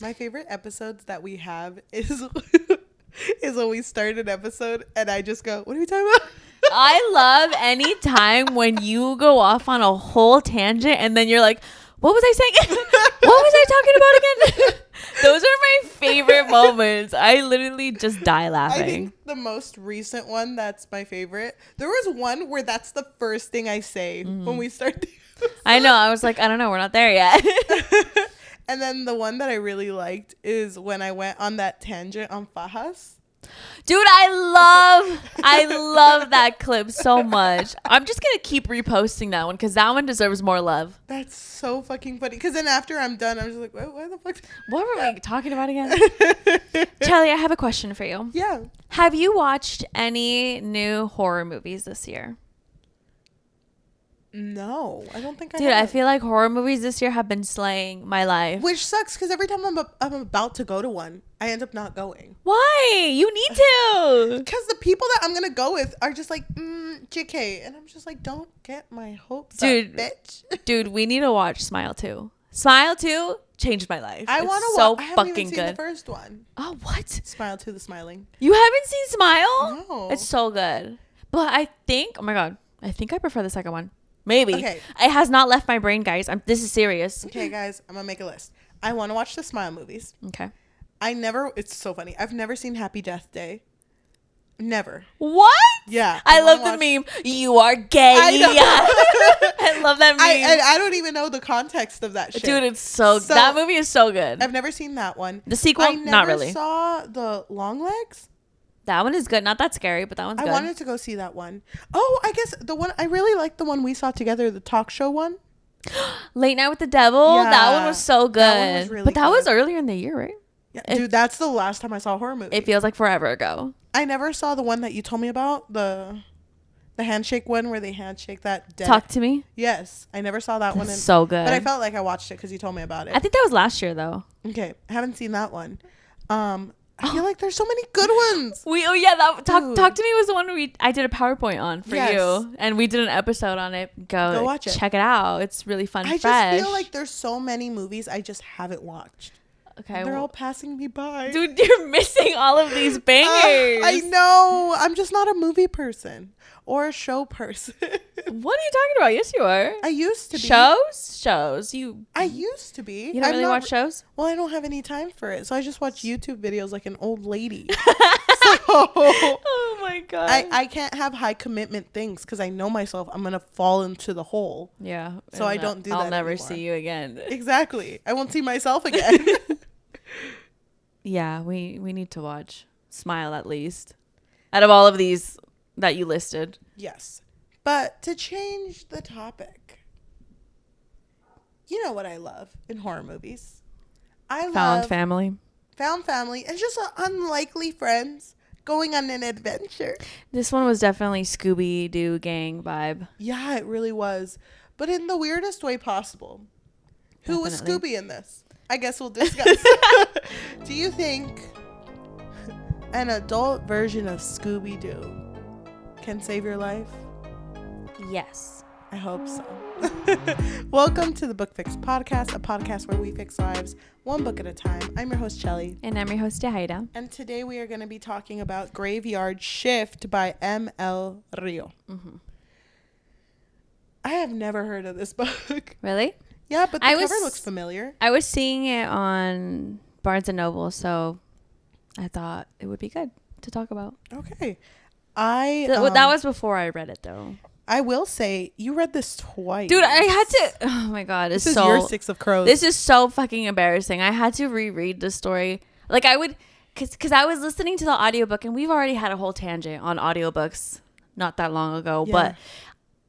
My favorite episodes that we have is when we start an episode and I just go, what are we talking about? I love any time when you go off on a whole tangent and then you're like, what was I saying? What was I talking about again? Those are my favorite moments. I literally just die laughing. I think the most recent one that's my favorite. There was one where that's the first thing I say when we start the episode. I know. I was like, I don't know. We're not there yet. And then the one that I really liked is when I went on that tangent on fajas. Dude, I love that clip so much. I'm just going to keep reposting that one because that one deserves more love. That's so fucking funny. Because then after I'm done, I'm just like, what the fuck? What were we talking about again? Cheli, I have a question for you. Yeah. Have you watched any new horror movies this year? No, I don't think I Dude, have. I feel like horror movies this year have been slaying my life. Which sucks because every time I'm about to go to one, I end up not going. Why? You need to. Because the people that I'm going to go with are just like, JK. And I'm just like, don't get my hopes up, bitch. Dude, we need to watch Smile 2. Smile 2 changed my life. I want to so watch. I haven't fucking even seen good. the first one. Oh, what? Smile to the Smiling. You haven't seen Smile? No. It's so good. But I think, oh my God, I think I prefer the second one. Maybe. Okay. It has not left my brain, guys. This is serious. Okay, guys, I'm going to make a list. I want to watch the Smile movies. Okay. It's so funny. I've never seen Happy Death Day. Never. What? Yeah. I love the meme. You are gay. I know. I love that meme. I don't even know the context of that shit. Dude, it's so that movie is so good. I've never seen that one. The sequel, not really. I saw the Long Legs. That one is good. Not that scary, but that one's good. I wanted to go see that one. Oh, I guess the one I really liked, the one we saw together, the talk show one. Late Night with the Devil. Yeah, that one was so good. that one was really but that good. was earlier in the year, right? Yeah, dude, that's the last time I saw a horror movie. It feels like forever ago. I never saw the one that you told me about, the handshake one where they handshake that dead. Talk to Me. Yes, I never saw that one. So good. But I felt like I watched it because you told me about it. I think that was last year though. Okay, I haven't seen that one. I feel like there's so many good ones. Talk to Me was the one I did a PowerPoint on for you, and we did an episode on it. Go watch it. Check it out. It's really fun. I just feel like there's so many movies I just haven't watched. Okay, they're all passing me by. Dude, you're missing all of these bangers. I know. I'm just not a movie person or a show person. What are you talking about? Yes, you are. I used to be. Shows. I used to be. You don't really watch shows? Well, I don't have any time for it, so I just watch YouTube videos like an old lady. Oh my God. I can't have high commitment things because I know myself. I'm gonna fall into the hole. Yeah. So I don't do that. I'll never anymore. see you again. Exactly. I won't see myself again. Yeah, we need to watch Smile at least. Out of all of these that you listed. Yes. But to change the topic, you know what I love in horror movies? I love Found family and just unlikely friends going on an adventure. This one was definitely Scooby-Doo gang vibe. Yeah, it really was. But in the weirdest way possible. Who was Scooby in this? I guess we'll discuss. Do you think an adult version of Scooby-Doo can save your life? Yes. I hope so. Welcome to the Book Fix Podcast, a podcast where we fix lives one book at a time. I'm your host, Cheli. And I'm your host, Yajaira. And today we are going to be talking about Graveyard Shift by M.L Rio. Mm-hmm. I have never heard of this book. Really? Yeah, but the cover looks familiar. I was seeing it on Barnes & Noble, so I thought it would be good to talk about. Okay. That was before I read it, though. I will say, you read this twice. Dude, I had to... Oh, my God. This is your Six of Crows. This is so fucking embarrassing. I had to reread the story. Like, I would... Because I was listening to the audiobook, and we've already had a whole tangent on audiobooks not that long ago, but...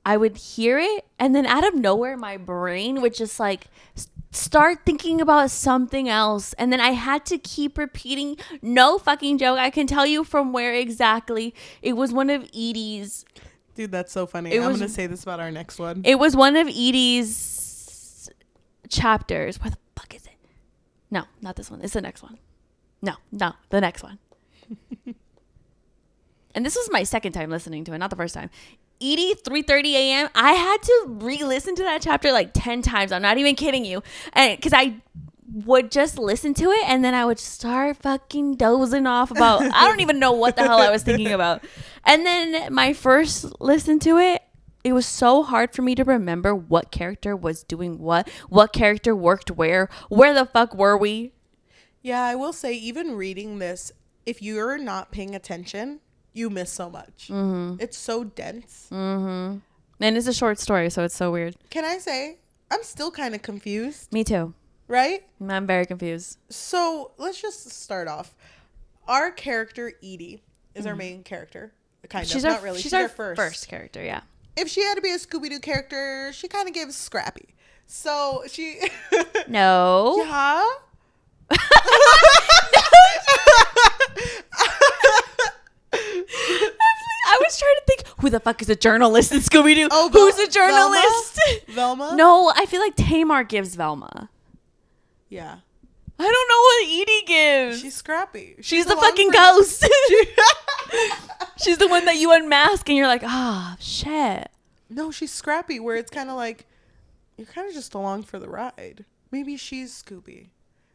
I would hear it, and then out of nowhere, my brain would just like start thinking about something else. And then I had to keep repeating. No fucking joke. I can tell you from where exactly. It was one of Edie's. Dude, that's so funny. I'm going to say this about our next one. It was one of Edie's chapters. Where the fuck is it? No, not this one. It's the next one. No, the next one. And this was my second time listening to it, not the first time. Edie, 3:30 a.m. I had to re-listen to that chapter like 10 times. I'm not even kidding you. And because I would just listen to it, and then I would start fucking dozing off about, I don't even know what the hell I was thinking about. And then my first listen to it, it was so hard for me to remember what character was doing what character worked where the fuck were we? Yeah, I will say, even reading this, if you're not paying attention, you miss so much. Mm-hmm. It's so dense. Mm-hmm. And it's a short story, so it's so weird. Can I say, I'm still kind of confused. Me too. Right? I'm very confused. So let's just start off. Our character, Edie, is our main character. Kind of. Not really. She's our first character, yeah. If she had to be a Scooby-Doo character, she kind of gives Scrappy. So she... No. Yeah? I was trying to think, who the fuck is a journalist in Scooby-Doo? Oh, who's a journalist? Velma? No, I feel like Tamar gives Velma. Yeah. I don't know what Edie gives. She's Scrappy. She's the fucking ghost. She's the one that you unmask and you're like, shit. No, she's Scrappy, where it's kind of like, you're kind of just along for the ride. Maybe she's Scooby.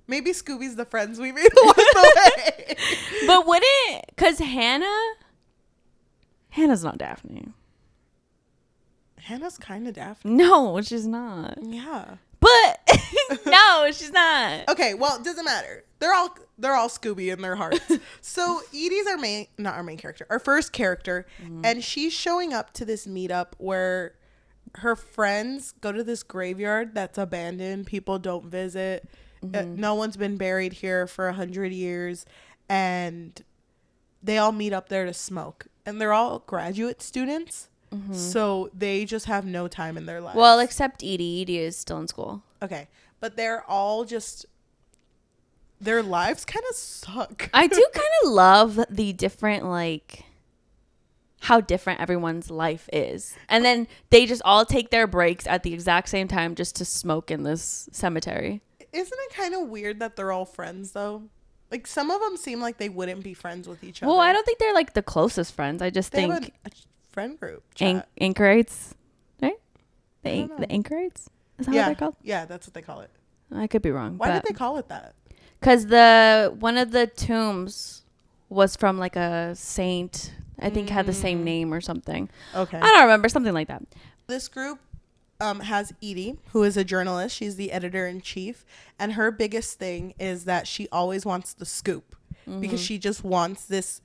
Maybe Scooby's the friends we made along the way. But wouldn't, because Hannah's not Daphne. Hannah's kind of Daphne. No, she's not. Yeah. But no, she's not. Okay, well, it doesn't matter. They're all Scooby in their hearts. So Edie's not our main character, our first character, and she's showing up to this meetup where her friends go to this graveyard that's abandoned. People don't visit. No one's been buried here for 100 years, and they all meet up there to smoke. And they're all graduate students. So they just have no time in their lives. Well, except Edie. Edie is still in school. Okay. But they're all just, their lives kind of suck. I do kind of love the different, like, how different everyone's life is. And then they just all take their breaks at the exact same time just to smoke in this cemetery. Isn't it kind of weird that they're all friends, though? Like, some of them seem like they wouldn't be friends with each other. Well, I don't think they're, like, the closest friends. I just think... Have a friend group chat. Anchorites, right? The anchorites? Is that what they're called? Yeah, that's what they call it. I could be wrong. Why did they call it that? Because one of the tombs was from, like, a saint. I think had the same name or something. Okay. I don't remember. Something like that. This group has Edie, who is a journalist. She's the editor-in-chief. And her biggest thing is that she always wants the scoop. Because she just wants this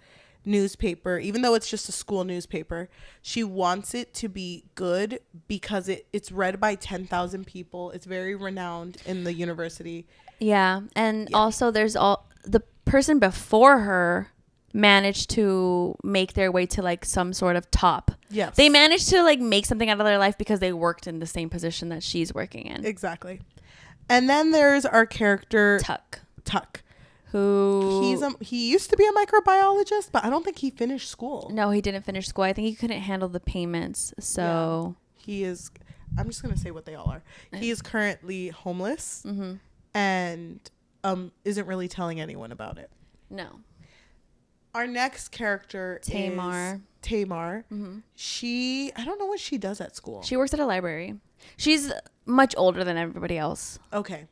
newspaper, even though it's just a school newspaper, she wants it to be good because it's read by 10,000 people. It's very renowned in the university. Yeah. And also there's the person before her managed to make their way to like some sort of top. Yes. They managed to like make something out of their life because they worked in the same position that she's working in. Exactly. And then there's our character Tuck. Who he used to be a microbiologist, but I don't think he finished school. No, he didn't finish school. I think he couldn't handle the payments. So he is, I'm just gonna say what they all are. He is currently homeless and isn't really telling anyone about it. No. Our next character Tamar. She, I don't know what she does at school. She works at a library. She's much older than everybody else. Okay.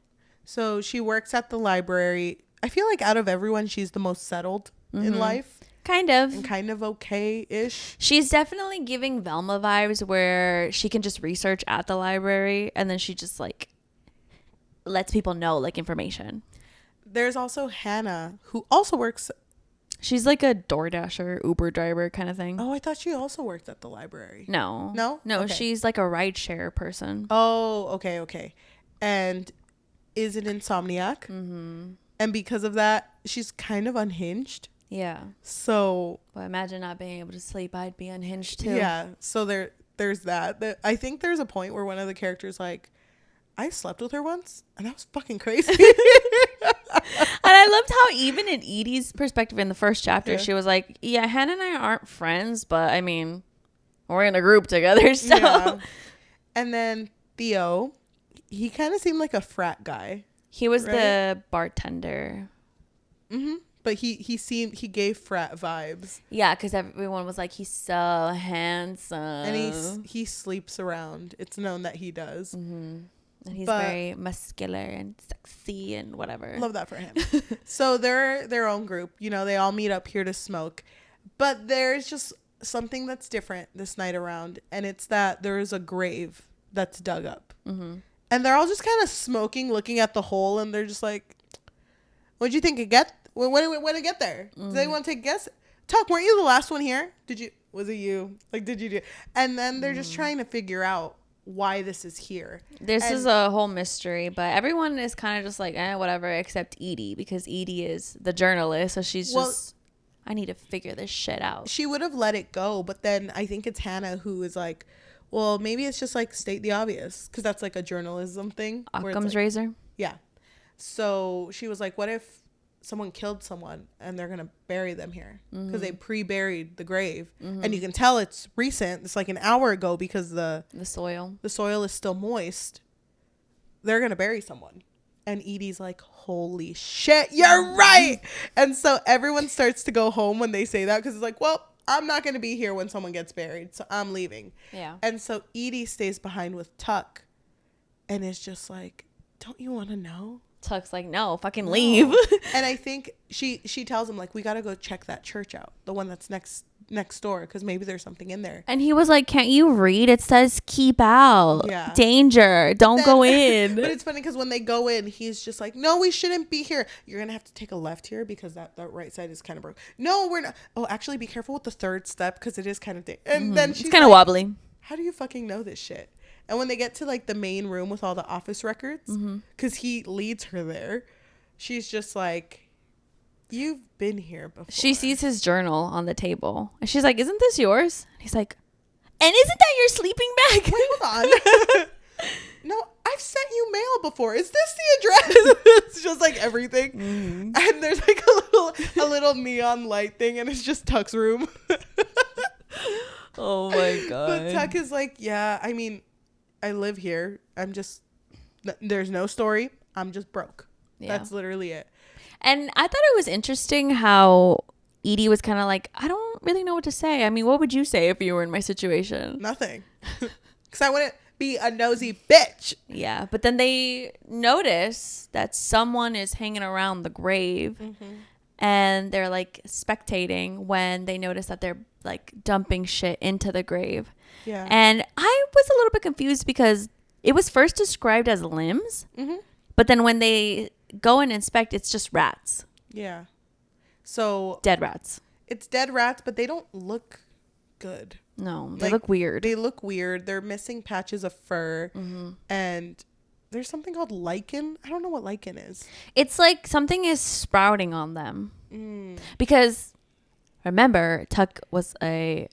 So she works at the library. I feel like out of everyone, she's the most settled in life. Kind of. And kind of okay-ish. She's definitely giving Velma vibes where she can just research at the library and then she just like lets people know like information. There's also Hannah, who also works. She's like a DoorDasher, Uber driver kind of thing. Oh, I thought she also worked at the library. No. Okay. She's like a rideshare person. Oh, okay. And is an insomniac. And because of that, she's kind of unhinged. Yeah. So. Well, imagine not being able to sleep. I'd be unhinged too. Yeah. So there's that. I think there's a point where one of the characters like, I slept with her once and that was fucking crazy. And I loved how even in Edie's perspective in the first chapter, she was like, yeah, Hannah and I aren't friends, but I mean, we're in a group together. So. Yeah. And then Theo, he kind of seemed like a frat guy. He was the bartender. But he gave frat vibes. Yeah, because everyone was like, he's so handsome. And he sleeps around. It's known that he does. And he's very muscular and sexy and whatever. Love that for him. So they're their own group. You know, they all meet up here to smoke. But there's just something that's different this night around. And it's that there is a grave that's dug up. Mm-hmm. And they're all just kind of smoking, looking at the hole. And they're just like, what'd you think it get? When did it get there? Mm-hmm. Does anyone take a guess? Tuck, weren't you the last one here? Was it you? Like, did you do? And then they're just trying to figure out why this is here. This is a whole mystery, but everyone is kind of just like, whatever, except Edie, because Edie is the journalist, so she's just, I need to figure this shit out. She would have let it go, but then I think it's Hannah who is like, well, maybe it's just like state the obvious, because that's like a journalism thing. Occam's razor? Yeah. So she was like, what if someone killed someone and they're gonna bury them here because they pre-buried the grave, and you can tell it's recent. It's like an hour ago because the soil is still moist. They're gonna bury someone, and Edie's like, "Holy shit, you're right!" And so everyone starts to go home when they say that because it's like, well, I'm not gonna be here when someone gets buried, so I'm leaving. Yeah. And so Edie stays behind with Tuck, and is just like, "Don't you want to know?" Tuck's like, no, fucking leave. And I think she tells him, like, we got to go check that church out, the one that's next door, because maybe there's something in there. And he was like, can't you read? It says keep out. Yeah. Danger. Don't go in. But it's funny because when they go in, he's just like, no, we shouldn't be here. You're going to have to take a left here because that right side is kind of broke. No, we're not. Oh, actually, be careful with the third step because it is kind of and then she's kind of wobbly. How do you fucking know this shit? And when they get to like the main room with all the office records, because he leads her there, she's just like, you've been here before. She sees his journal on the table. And she's like, isn't this yours? And he's like, and isn't that your sleeping bag? Wait, hold on. No, I've sent you mail before. Is this the address? It's just like everything. And there's like a little neon light thing, and it's just Tuck's room. Oh my God. But Tuck is like, yeah, I mean, I live here. There's no story. I'm just broke. Yeah. That's literally it. And I thought it was interesting how Edie was kind of like, I don't really know what to say. I mean, what would you say if you were in my situation? Nothing. Because I wouldn't be a nosy bitch. Yeah. But then they notice that someone is hanging around the grave. And they're like spectating when they notice that they're like dumping shit into the grave. Yeah. And I was a little bit confused because it was first described as limbs, but then when they go and inspect, it's just rats. Yeah. So dead rats. It's dead rats, but they don't look good. No, they look weird. They look weird. They're missing patches of fur, and there's something called lichen. I don't know what lichen is. It's like something is sprouting on them. Because remember, Tuck was a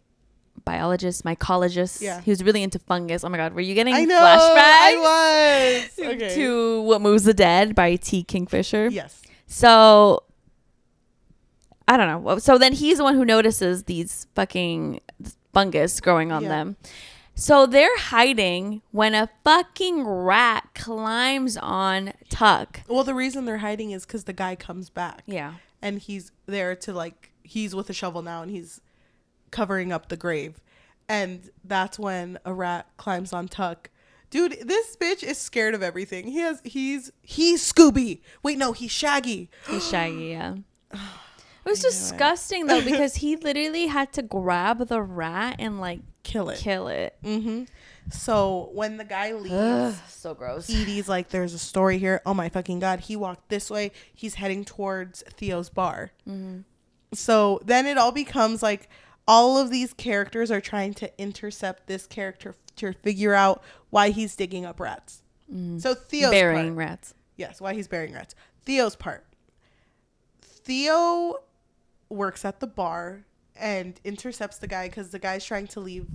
biologist, mycologist. Yeah. He was really into fungus. Oh my God, were you getting flashbacks? I was. Okay. To What Moves the Dead by T. Kingfisher. Yes. So I don't know. So then he's the one who notices these fucking fungus growing on them. So they're hiding when a fucking rat climbs on Tuck. Well, the reason they're hiding is because the guy comes back. Yeah. And he's there to like, he's with a shovel now and he's covering up the grave. And that's when a rat climbs on Tuck. Dude, this bitch is scared of everything. He's Scooby. Wait, no, he's Shaggy. He's Shaggy, yeah. It was disgusting though, because he literally had to grab the rat and like kill it. Mm-hmm. So when the guy leaves, so gross. Edie's like, there's a story here. Oh my fucking God. He walked this way. He's heading towards Theo's bar. So then it all becomes like all of these characters are trying to intercept this character to figure out why he's digging up rats. So Theo's burying rats. Yes, why he's burying rats. Theo's part. Theo works at the bar and intercepts the guy because the guy's trying to leave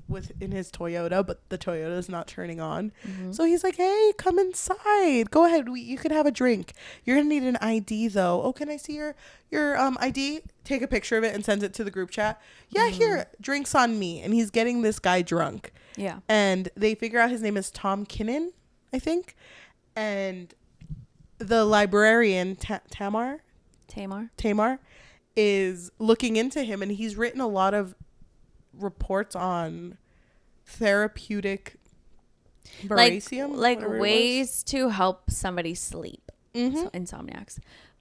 in his Toyota, but the Toyota is not turning on. So he's like, hey, come inside. Go ahead. You can have a drink. You're going to need an ID, though. Oh, can I see your ID? Take a picture of it and sends it to the group chat. Yeah, here. Drinks on me. And he's getting this guy drunk. Yeah. And they figure out his name is Tom Kinnan, I think. And the librarian, Tamar is looking into him, and he's written a lot of reports on therapeutic Berasium, like ways to help somebody sleep. So insomniacs.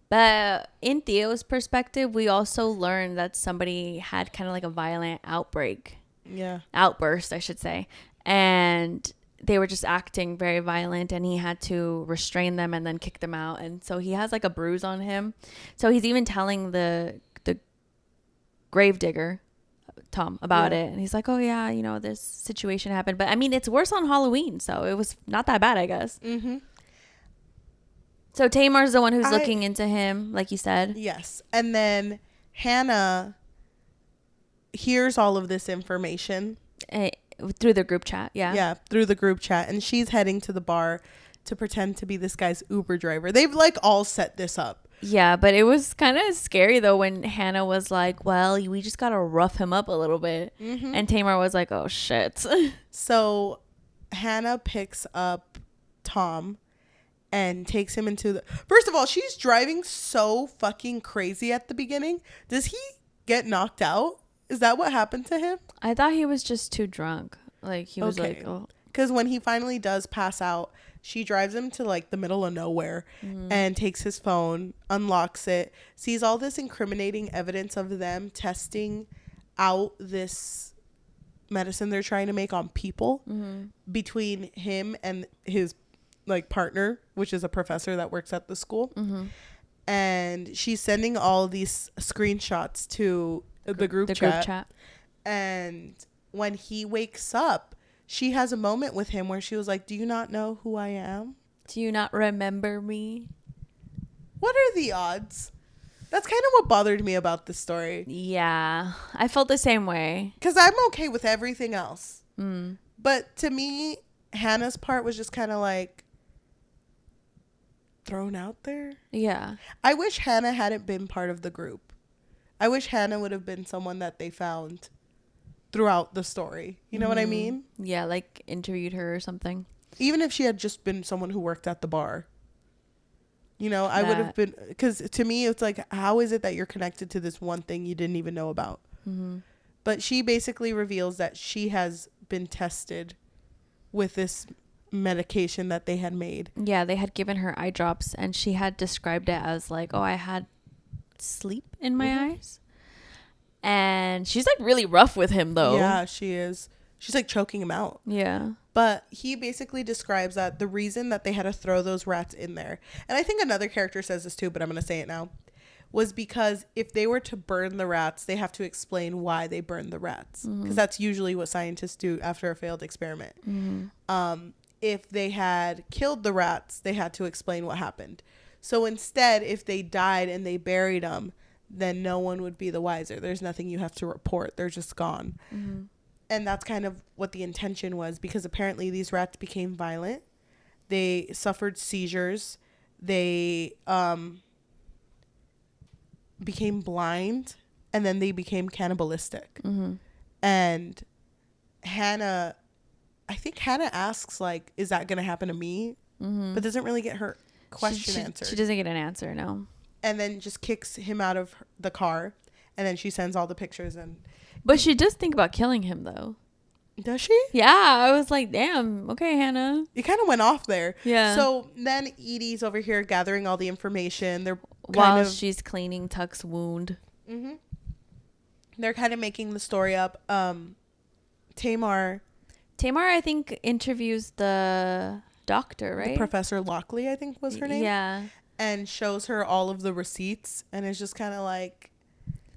But in Theo's perspective, we also learned that somebody had kind of like a violent outburst, I should say. And they were just acting very violent, and he had to restrain them and then kick them out. And so he has like a bruise on him. So he's even telling the gravedigger, Tom, about it. And he's like, oh yeah, you know, this situation happened. But I mean, it's worse on Halloween, so it was not that bad, I guess. So Tamar's the one who's looking into him, like you said. Yes. And then Hannah hears all of this information. Through the group chat, yeah. Yeah, through the group chat. And she's heading to the bar to pretend to be this guy's Uber driver. They've like all set this up. Yeah, but it was kind of scary though when Hannah was like, well, we just got to rough him up a little bit. And Tamar was like, oh shit. So Hannah picks up Tom and takes him into the... First of all, she's driving so fucking crazy at the beginning. Does he get knocked out? Is that what happened to him? I thought he was just too drunk. Like, he was like... oh. Because when he finally does pass out, she drives him to, like, the middle of nowhere and takes his phone, unlocks it, sees all this incriminating evidence of them testing out this medicine they're trying to make on people between him and his like partner, which is a professor that works at the school. And she's sending all these screenshots to the group chat. And when he wakes up, she has a moment with him where she was like, do you not know who I am? Do you not remember me? What are the odds? That's kind of what bothered me about this story. Yeah, I felt the same way. Because I'm okay with everything else. But to me, Hannah's part was just kind of like, thrown out there. Yeah. I wish Hannah hadn't been part of the group. I wish Hannah would have been someone that they found throughout the story. You know what I mean? Yeah, like interviewed her or something. Even if she had just been someone who worked at the bar. You know, I would have been... Because to me, it's like, how is it that you're connected to this one thing you didn't even know about? But she basically reveals that she has been tested with this medication that they had made. Yeah, they had given her eye drops, and she had described it as like, oh, I had sleep in my eyes. And she's like really rough with him though. Yeah, she is. She's like choking him out. Yeah. But he basically describes that the reason that they had to throw those rats in there, and I think another character says this too, but I'm going to say it now, was because if they were to burn the rats, they have to explain why they burned the rats. Because that's usually what scientists do after a failed experiment. If they had killed the rats, they had to explain what happened. So instead, if they died and they buried them, then no one would be the wiser. There's nothing you have to report. They're just gone. And that's kind of what the intention was, because apparently these rats became violent. They suffered seizures. They became blind, and then they became cannibalistic. And Hannah... I think Hannah asks, like, is that going to happen to me? But doesn't really get her question answered. She doesn't get an answer, no. And then just kicks him out of the car. And then she sends all the pictures. But she does think about killing him, though. Does she? Yeah, I was like, damn, okay, Hannah. You kind of went off there. Yeah. So then Edie's over here gathering all the information. While she's cleaning Tuck's wound. They're kind of making the story up. Tamar, I think, interviews the doctor, right? Professor Lockley, I think was her name. Yeah. And shows her all of the receipts, and it's just kind of like,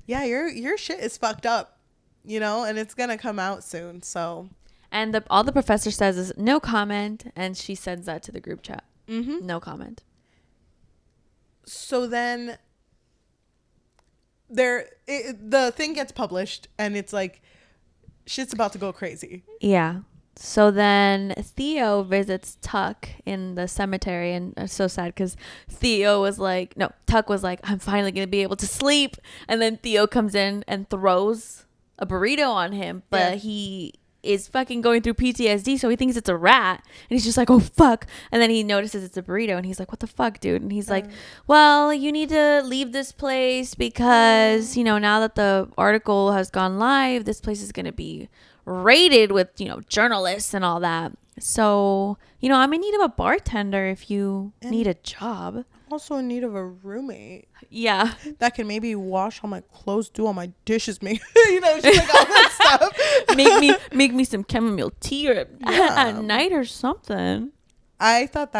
yeah, your shit is fucked up, you know, and it's gonna come out soon. So, and all the professor says is no comment, and she sends that to the group chat. No comment. So then the thing gets published, and it's like shit's about to go crazy. Yeah. So then Theo visits Tuck in the cemetery, and it's so sad because Tuck was like, I'm finally going to be able to sleep. And then Theo comes in and throws a burrito on him, but he is fucking going through PTSD, so he thinks it's a rat, and he's just like, oh fuck. And then he notices it's a burrito, and he's like, what the fuck, dude? And he's like, well, you need to leave this place because, you know, now that the article has gone live, this place is going to be raided with, you know, journalists and all that. So, I'm in need of a bartender if you need a job. I'm also in need of a roommate. Yeah. That can maybe wash all my clothes, do all my dishes, she's like all that stuff. make me some chamomile tea at night or something. I thought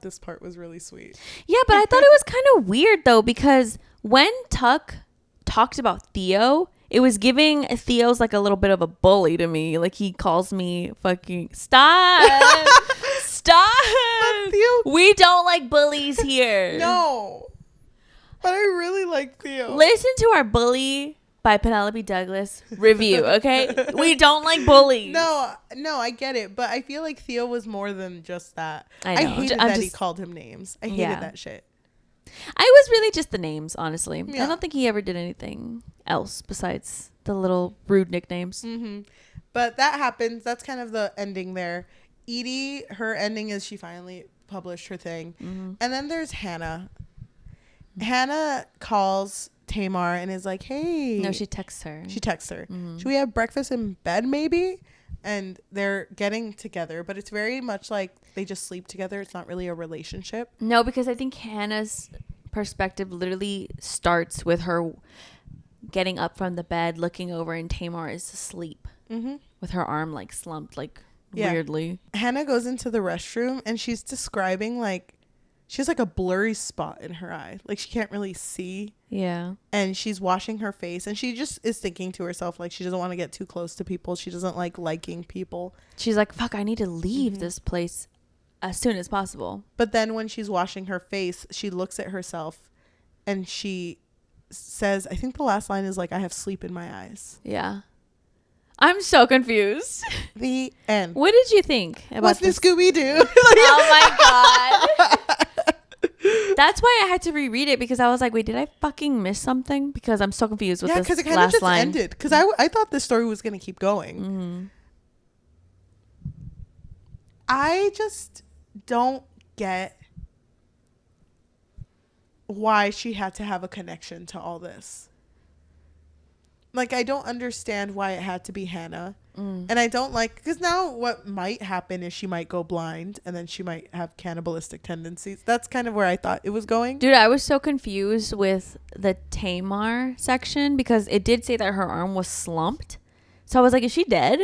this part was really sweet. Yeah, but I thought it was kind of weird though, because when Tuck talked about Theo, it was giving Theo's like a little bit of a bully to me. Like he calls me fucking stop. Theo, we don't like bullies here. No. But I really like Theo. Listen to our Bully by Penelope Douglas review, okay? We don't like bullies. No, I get it. But I feel like Theo was more than just that. I hated he called him names. I hated that shit. I was really just the names, honestly. Yeah. I don't think he ever did anything else besides the little rude nicknames. Mm-hmm. But that happens. That's kind of the ending there. Edie, her ending is she finally published her thing. Mm-hmm. And then there's Hannah. Hannah calls Tamar and is like, hey. No, she texts her. Mm-hmm. Should we have breakfast in bed maybe? And they're getting together, but it's very much like they just sleep together. It's not really a relationship. No, because I think Hannah's perspective literally starts with her getting up from the bed, looking over, and Tamar is asleep with her arm like slumped, like weirdly. Hannah goes into the restroom and she's describing like she has like a blurry spot in her eye. Like she can't really see. Yeah. And she's washing her face and she just is thinking to herself like she doesn't want to get too close to people. She doesn't like liking people. She's like, fuck, I need to leave this place as soon as possible. But then when she's washing her face, she looks at herself and she says, I think the last line is like, I have sleep in my eyes. Yeah. I'm so confused. The end. What did you think about this? Scooby-Doo? Oh my God. That's why I had to reread it, because I was like, wait, did I fucking miss something? Because I'm so confused with this last line. Yeah, because it kind of just ended. Because I thought this story was going to keep going. Mm-hmm. I just don't get why she had to have a connection to all this. Like, I don't understand why it had to be Hannah. And I don't like, because now what might happen is she might go blind and then she might have cannibalistic tendencies. That's kind of where I thought it was going. Dude, I was so confused with the Tamar section because it did say that her arm was slumped. So I was like, is she dead?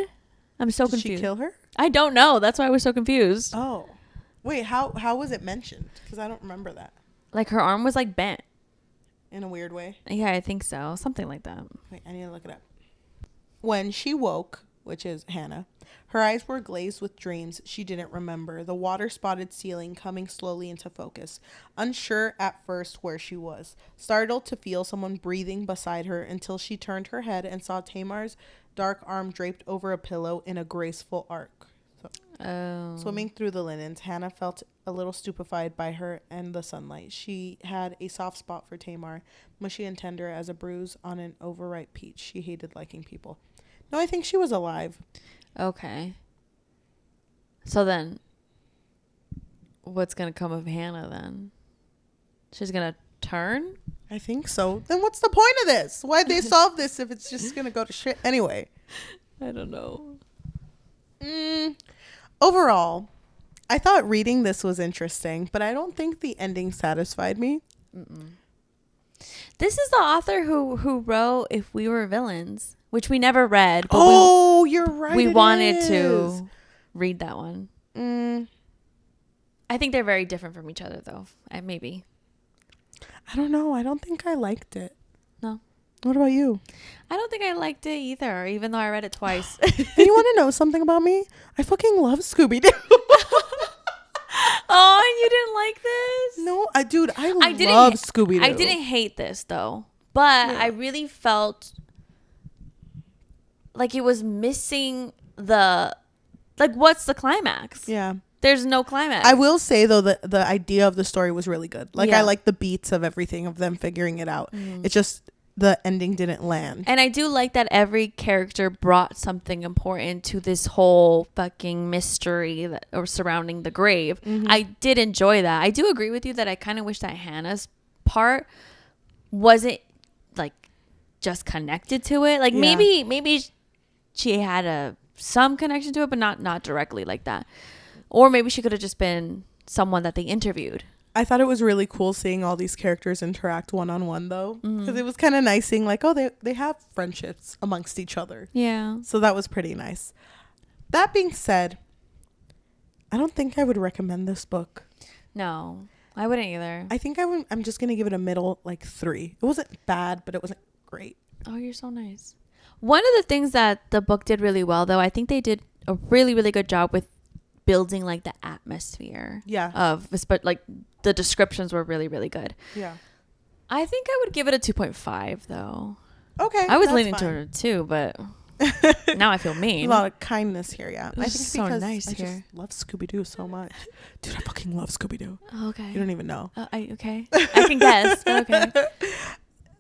I'm so confused. Did she kill her? I don't know. That's why I was so confused. Oh. Wait, how was it mentioned? Because I don't remember that. Like her arm was like bent. In a weird way? Yeah, I think so. Something like that. Wait, I need to look it up. When she woke, which is Hannah, her eyes were glazed with dreams she didn't remember, the water-spotted ceiling coming slowly into focus, unsure at first where she was, startled to feel someone breathing beside her until she turned her head and saw Tamar's dark arm draped over a pillow in a graceful arc. Swimming through the linens, Hannah felt a little stupefied by her and the sunlight. She had a soft spot for Tamar, mushy and tender as a bruise on an overripe peach. She hated liking people. No, I think she was alive. Okay. So then, what's going to come of Hannah then? She's going to turn? I think so. Then what's the point of this? Why'd they solve this if it's just going to go to shit anyway? I don't know. Overall, I thought reading this was interesting, but I don't think the ending satisfied me. Mm-mm. This is the author who wrote If We Were Villains, which we never read. But you're right. We wanted to read that one. I think they're very different from each other, though. Maybe. I don't know. I don't think I liked it. No. What about you? I don't think I liked it either, even though I read it twice. And you want to know something about me? I fucking love Scooby-Doo. Oh, and you didn't like this? No, I love Scooby-Doo. I didn't hate this, though. But I really felt like it was missing what's the climax? Yeah. There's no climax. I will say, though, that the idea of the story was really good. I like the beats of everything, of them figuring it out. It's just the ending didn't land. And I do like that every character brought something important to this whole fucking mystery surrounding the grave. I did enjoy that. I do agree with you that I kind of wish that Hannah's part wasn't like just connected to it. Like maybe she had a some connection to it, but not directly like that. Or maybe she could have just been someone that they interviewed. I thought it was really cool seeing all these characters interact one-on-one, though. Because it was kind of nice seeing, like, oh, they have friendships amongst each other. Yeah. So that was pretty nice. That being said, I don't think I would recommend this book. No, I wouldn't either. I think I'm just going to give it a middle, like, 3. It wasn't bad, but it wasn't great. Oh, you're so nice. One of the things that the book did really well, though, I think they did a really, really good job with building, like, the atmosphere. Yeah. But, like, the descriptions were really, really good. Yeah. I think I would give it a 2.5, though. Okay. I was leaning toward a 2, but now I feel mean. A lot of kindness here, yeah. I think so because nice I here. just love Scooby-Doo so much. Dude, I fucking love Scooby-Doo. Oh, okay. You don't even know. Okay. I can guess, but okay.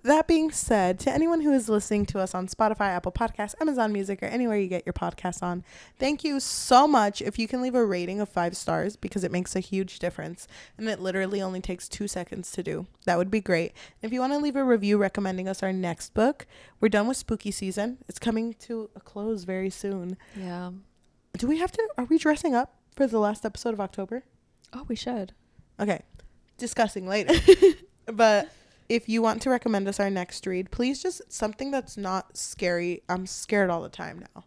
That being said, to anyone who is listening to us on Spotify, Apple Podcasts, Amazon Music, or anywhere you get your podcasts on, thank you so much. If you can leave a rating of 5 stars, because it makes a huge difference, and it literally only takes 2 seconds to do, that would be great. If you want to leave a review recommending us our next book, we're done with spooky season. It's coming to a close very soon. Yeah. Are we dressing up for the last episode of October? Oh, we should. Okay. Discussing later. But if you want to recommend us our next read, please just something that's not scary. I'm scared all the time now.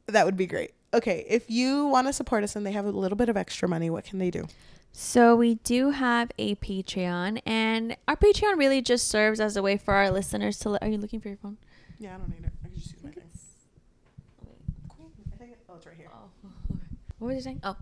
That would be great. Okay, if you want to support us and they have a little bit of extra money, what can they do? So we do have a Patreon, and our Patreon really just serves as a way for our listeners to... Are you looking for your phone? Yeah, I don't need it. I can just use my thing. Cool. It's right here. Oh, okay. What was you saying? Oh.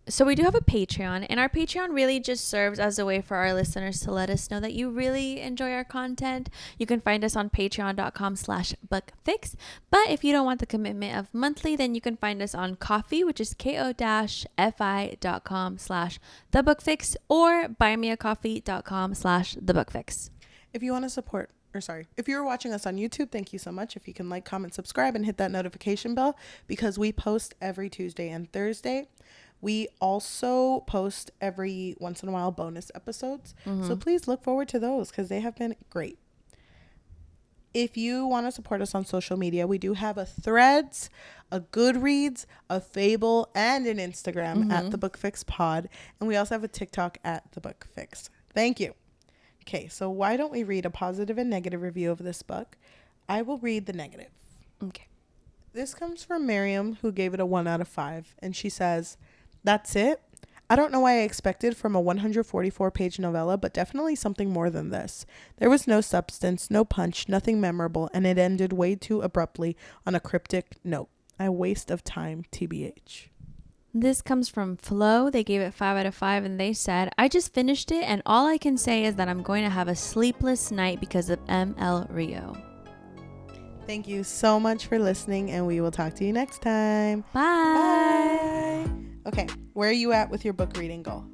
So we do have a Patreon, and our Patreon really just serves as a way for our listeners to let us know that you really enjoy our content. You can find us on patreon.com/bookfix. But if you don't want the commitment of monthly, then you can find us on Ko-fi, which is ko-fi.com/thebookfix, or buymeacoffee.com/thebookfix. If you want to support, if you're watching us on YouTube, thank you so much. If you can like, comment, subscribe, and hit that notification bell, because we post every Tuesday and Thursday. We also post every once in a while bonus episodes. So please look forward to those, because they have been great. If you want to support us on social media, we do have a Threads, a Goodreads, a Fable, and an Instagram at The Book Fix Pod. And we also have a TikTok at The Book Fix. Thank you. Okay, so why don't we read a positive and negative review of this book? I will read the negative. Okay. This comes from Miriam, who gave it a 1 out of 5. And she says, "That's it. I don't know why I expected from a 144-page novella, but definitely something more than this. There was no substance, no punch, nothing memorable, and it ended way too abruptly on a cryptic note. A waste of time, TBH." This comes from Flo. They gave it 5 out of 5, and they said, "I just finished it, and all I can say is that I'm going to have a sleepless night because of M.L Rio." Thank you so much for listening, and we will talk to you next time. Bye. Bye. Okay, where are you at with your book reading goal?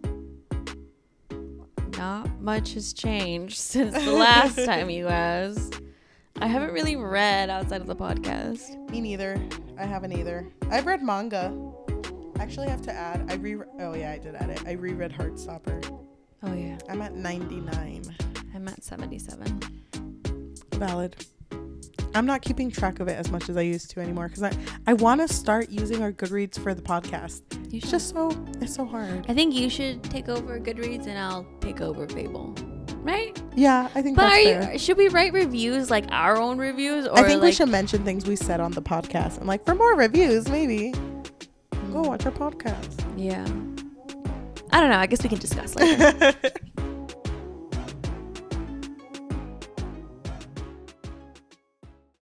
Not much has changed since the last time you asked. I haven't really read outside of the podcast. Me neither. I haven't either. I've read manga. I actually have to add. Oh yeah, I did add it. I reread Heartstopper. Oh yeah. I'm at 99. I'm at 77. Valid. I'm not keeping track of it as much as I used to anymore, because I want to start using our Goodreads for the podcast. It's just it's so hard. I think you should take over Goodreads and I'll take over Fable. Right? Yeah, I think that's fair. Should we write reviews, like our own reviews? Or I think we should mention things we said on the podcast. And like, for more reviews, maybe go watch our podcast. Yeah. I don't know. I guess we can discuss later.